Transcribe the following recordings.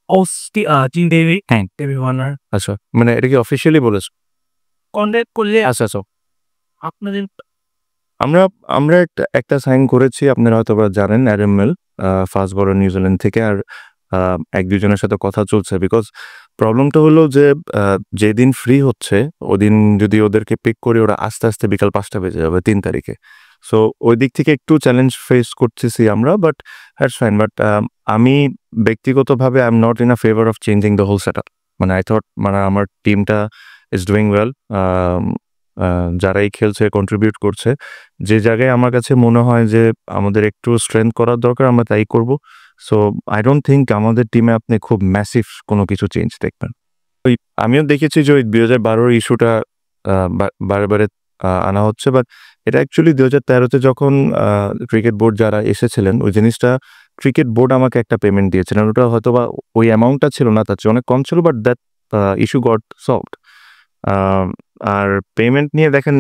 অস্তি দেবী হ্যাঁ দেবী ওয়ার্নার আচ্ছা মানে এটা কি অফিসিয়ালি বলেছো? কন্ট্যাক্ট করলে আচ্ছা আচ্ছা আপনাদের আমরা আমরা একটা সাইন করেছি, আপনারা হয়তো বা জানেন, অ্যাডামেল ফার্স্ট বলার নিউজিল্যান্ড থেকে। আর এক দুজনের সাথে কথা চলছে, বিকজ প্রবলেমটা হলো যে যেদিন ফ্রি হচ্ছে ওদিন যদি ওদেরকে পিক করি ওরা আস্তে আস্তে বিকাল 5টা বেজে যাবে 3 তারিখে। সো ওই দিক থেকে একটু চ্যালেঞ্জ ফেস করতেছি আমরা, বাট হ্যাটস ফাইন। বাট আমি ব্যক্তিগতভাবে I am not in a favour of changing the whole set up. মানে আই থট মানে আমার টিমটা ইজ ডুইং ওয়েল, যারাই খেলছে কন্ট্রিবিউট করছে। যে জায়গায় আমার কাছে মনে হয় যে আমাদের একটু স্ট্রেংথ করার দরকার আমরা তাই করব। সো আই ডোন্ট থিঙ্ক আমাদের টিমে আপনি খুব ম্যাসিভ কোনো কিছু চেঞ্জ দেখবেন। ওই আমিও দেখেছি যে ওই 2012 ইস্যুটা বারে বারে আনা হচ্ছে, বাট এটা অ্যাকচুয়ালি 2013-তে যখন ক্রিকেট বোর্ড যারা এসেছিলেন ওই জিনিসটা ক্রিকেট বোর্ড আমাকে একটা পেমেন্ট দিয়েছিলেন। ওটা হয়তো বা ওই অ্যামাউন্টটা ছিল না, তার চেয়ে অনেক কম ছিল, but that issue got solved. আর পেমেন্ট নিয়ে দেখেন,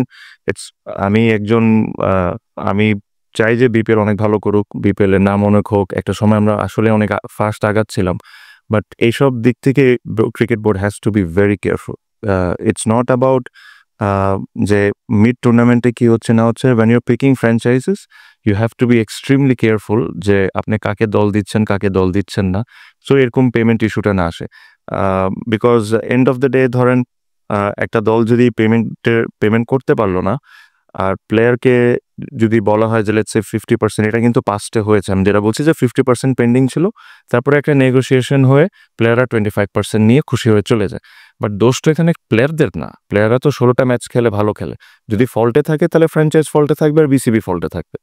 ইটস আমি একজন আমি চাই যে বিপিএল অনেক ভালো করুক, বিপিএল এর নাম অনেক হোক। একটা সময় আমরা আসলে অনেক ফাস্ট আগাচ্ছিলাম, বাট এইসব দিক থেকে cricket board has to be very careful. It's not about যে মিড টুর্নামেন্টে কি হচ্ছে না হচ্ছে। When your picking franchises you have to be extremely careful যে আপনি কাকে দল দিচ্ছেন কাকে দল দিচ্ছেন না, সো এরকম পেমেন্ট ইস্যুটা না আসে। Because end of the day ধরেন একটা দল যদি পেমেন্ট করতে পারলো না, আর প্লেয়ারকে যদি বলা হয় যে লেটস সে 50%, এটা কিন্তু পাস্টে হয়েছে, আমি যেটা বলছি যে 50% পেন্ডিং ছিল, তারপরে একটা নেগোসিয়েশন হয়ে প্লেয়াররা 25% নিয়ে খুশি হয়ে চলে যায়। বাট দোষ তো এখানে প্লেয়ারদের না, প্লেয়াররা তো 16টা ম্যাচ খেলে ভালো খেলে। যদি ফল্টে থাকে তাহলে ফ্র্যাঞ্চাইজ ফল্টে থাকবে আর বিসিবি ফল্টে থাকবে।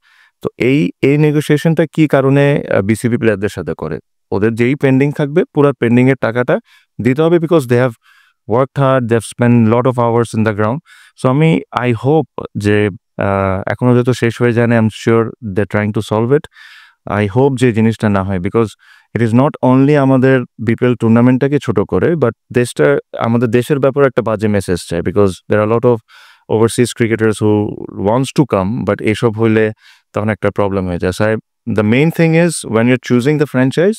তো এই নেগোসিয়েশনটা কি কারণে বিসিবি প্লেয়ারদের সাথে করে? ওদের যেই পেন্ডিং থাকবে পুরো পেন্ডিং এর টাকাটা দিতে হবে, because they have worked hard, they've spent a lot of hours in the ground. So I hope যে এখনো যেহেতু শেষ হয়ে যায় না, I am sure they trying to solve it. I hope যে জিনিসটা না হয়, because it is not only আমাদের বিপিএল টুর্নামেন্টটাকে ছোট করে, বাট আমাদের দেশের ব্যাপারে একটা বাজে মেসেজ চাই, because there are lot of overseas cricketers who wants to come, but এসব হইলে তখন একটা প্রবলেম হয়ে যায়। The main thing is when your choosing the franchise,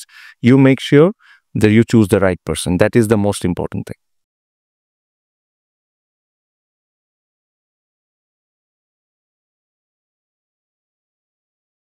you make sure that you choose the right person. That is the most important thing.